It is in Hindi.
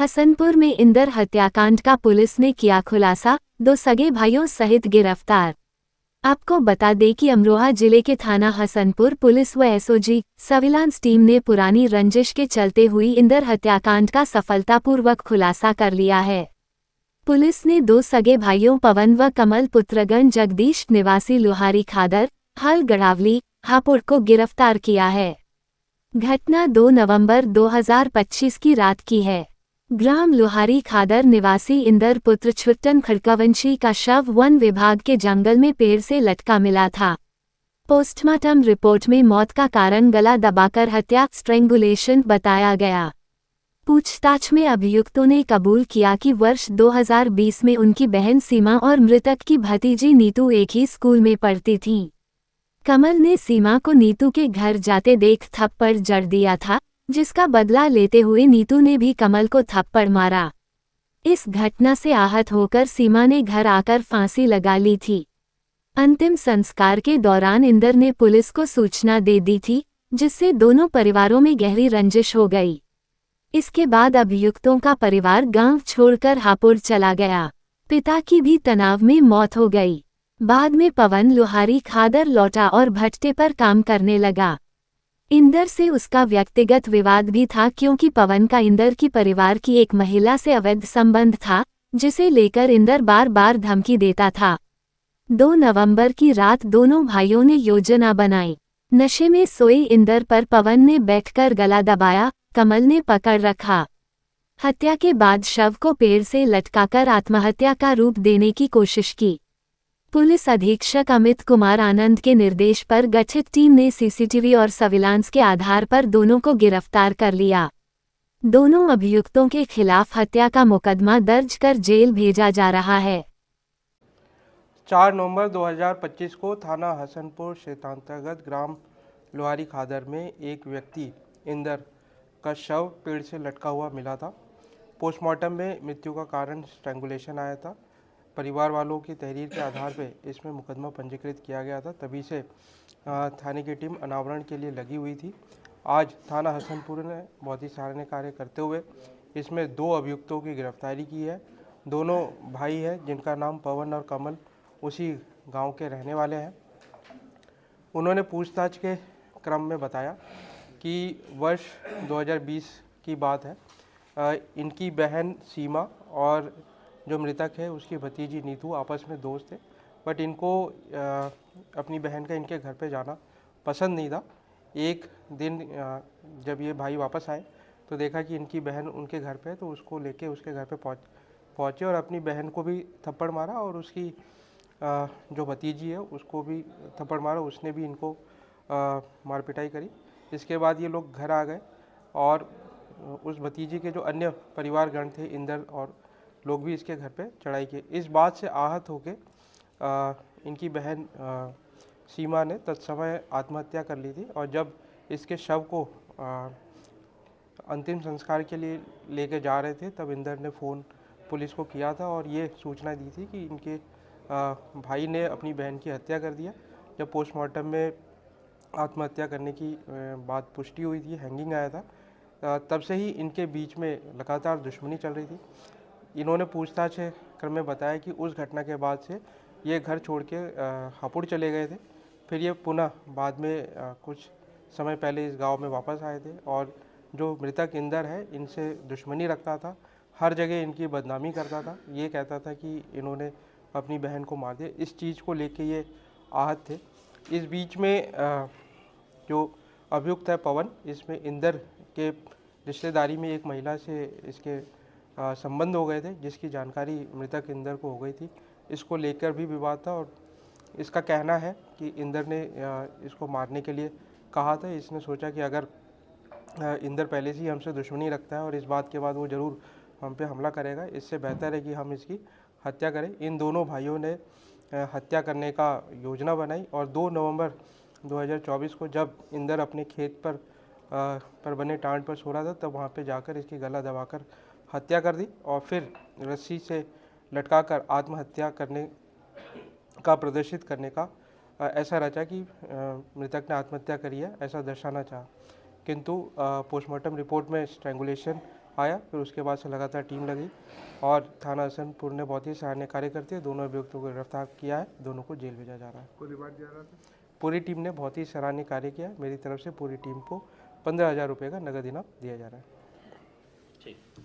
हसनपुर में इंदर हत्याकांड का पुलिस ने किया खुलासा, 2 सगे भाइयों सहित गिरफ्तार। आपको बता दें कि अमरोहा जिले के थाना हसनपुर पुलिस व एसओजी सर्विलांस टीम ने पुरानी रंजिश के चलते हुई इंदर हत्याकांड का सफलतापूर्वक खुलासा कर लिया है। पुलिस ने 2 सगे भाइयों पवन व कमल पुत्रगण जगदीश निवासी लुहारी खादर, हल गढ़ावली, हापुड़ को गिरफ्तार किया है। घटना 2 नवंबर 2025 की रात की है। ग्राम लुहारी खादर निवासी इंदर पुत्र छुट्टन खड़कवंशी का शव वन विभाग के जंगल में पेड़ से लटका मिला था। पोस्टमार्टम रिपोर्ट में मौत का कारण गला दबाकर हत्या स्ट्रेंगुलेशन बताया गया। पूछताछ में अभियुक्तों ने कबूल किया कि वर्ष 2020 में उनकी बहन सीमा और मृतक की भतीजी नीतू एक ही स्कूल में पढ़ती थीं। कमल ने सीमा को नीतू के घर जाते देख थप्पड़ जड़ दिया था, जिसका बदला लेते हुए नीतू ने भी कमल को थप्पड़ मारा। इस घटना से आहत होकर सीमा ने घर आकर फांसी लगा ली थी। अंतिम संस्कार के दौरान इंदर ने पुलिस को सूचना दे दी थी, जिससे दोनों परिवारों में गहरी रंजिश हो गई। इसके बाद अभियुक्तों का परिवार गांव छोड़कर हापुड़ चला गया। पिता की भी तनाव में मौत हो गई। बाद में पवन लुहारी खादर लौटा और भट्टे पर काम करने लगा। इंदर से उसका व्यक्तिगत विवाद भी था, क्योंकि पवन का इंदर की परिवार की एक महिला से अवैध संबंध था, जिसे लेकर इंदर बार बार धमकी देता था। 2 नवंबर की रात दोनों भाइयों ने योजना बनाई। नशे में सोए इंदर पर पवन ने बैठकर गला दबाया, कमल ने पकड़ रखा। हत्या के बाद शव को पेड़ से लटकाकर आत्महत्या का रूप देने की कोशिश की। पुलिस अधीक्षक अमित कुमार आनंद के निर्देश पर गठित टीम ने सीसीटीवी और सर्विलांस के आधार पर दोनों को गिरफ्तार कर लिया। दोनों अभियुक्तों के खिलाफ हत्या का मुकदमा दर्ज कर जेल भेजा जा रहा है। 4 नवंबर 2025 को थाना हसनपुर क्षेत्रांतर्गत ग्राम लुहारी खादर में एक व्यक्ति इंदर का शव पेड़ से लटका हुआ मिला था। पोस्टमार्टम में मृत्यु का कारण स्ट्रैंगुलेशन आया था। परिवार वालों की तहरीर के आधार पर इसमें मुकदमा पंजीकृत किया गया था। तभी से थाने की टीम अनावरण के लिए लगी हुई थी। आज थाना हसनपुर ने बहुत ही सराहनीय कार्य करते हुए इसमें 2 अभियुक्तों की गिरफ्तारी की है। दोनों भाई हैं, जिनका नाम पवन और कमल उसी गांव के रहने वाले हैं। उन्होंने पूछताछ के क्रम में बताया कि वर्ष 2020 की बात है। इनकी बहन सीमा और जो मृतक है उसकी भतीजी नीतू आपस में दोस्त थे, बट इनको अपनी बहन का इनके घर पे जाना पसंद नहीं था। एक दिन जब ये भाई वापस आए तो देखा कि इनकी बहन उनके घर पे है, तो उसको लेके उसके घर पे पहुँचे और अपनी बहन को भी थप्पड़ मारा और उसकी जो भतीजी है उसको भी थप्पड़ मारा। उसने भी इनको मार पिटाई करी। इसके बाद ये लोग घर आ गए और उस भतीजी के जो अन्य परिवारगण थे, इंदर और लोग भी इसके घर पे चढ़ाई की। इस बात से आहत होके इनकी बहन सीमा ने तत्समय आत्महत्या कर ली थी और जब इसके शव को अंतिम संस्कार के लिए लेके जा रहे थे तब इंदर ने फ़ोन पुलिस को किया था और ये सूचना दी थी कि इनके भाई ने अपनी बहन की हत्या कर दिया। जब पोस्टमार्टम में आत्महत्या करने की बात पुष्टि हुई थी, हैंगिंग आया था, तब से ही इनके बीच में लगातार दुश्मनी चल रही थी। इन्होंने पूछताछ क्रम में बताया कि उस घटना के बाद से ये घर छोड़ के हापुड़ चले गए थे। फिर ये पुनः बाद में कुछ समय पहले इस गांव में वापस आए थे और जो मृतक इंदर है इनसे दुश्मनी रखता था, हर जगह इनकी बदनामी करता था। ये कहता था कि इन्होंने अपनी बहन को मार दिया। इस चीज़ को लेके ये आहत थे। इस बीच में जो अभियुक्त है पवन, इसमें इंदर के रिश्तेदारी में एक महिला से इसके संबंध हो गए थे, जिसकी जानकारी मृतक इंदर को हो गई थी। इसको लेकर भी विवाद था और इसका कहना है कि इंदर ने इसको मारने के लिए कहा था। इसने सोचा कि अगर इंदर पहले से ही हमसे दुश्मनी रखता है और इस बात के बाद वो ज़रूर हम पे हमला करेगा, इससे बेहतर है कि हम इसकी हत्या करें। इन दोनों भाइयों ने हत्या करने का योजना बनाई और 2 नवंबर 2024 को जब इंदर अपने खेत पर बने टांड पर सो रहा था, तब वहाँ पे जाकर इसकी गला दबाकर हत्या कर दी और फिर रस्सी से लटकाकर आत्महत्या करने का प्रदर्शित करने का ऐसा रचा कि मृतक ने आत्महत्या करी है, ऐसा दर्शाना चाहा। किंतु पोस्टमार्टम रिपोर्ट में स्ट्रैंगुलेशन आया। फिर उसके बाद से लगातार टीम लगी और थाना हसनपुर ने बहुत ही सराहनीय कार्य करते हुए दोनों अभियुक्तों को गिरफ्तार किया है। दोनों को जेल भेजा जा रहा है। पूरी टीम ने बहुत ही सराहनीय कार्य किया। मेरी तरफ से पूरी टीम को 15,000 रुपये का नगद इनाम दिया जा रहा है।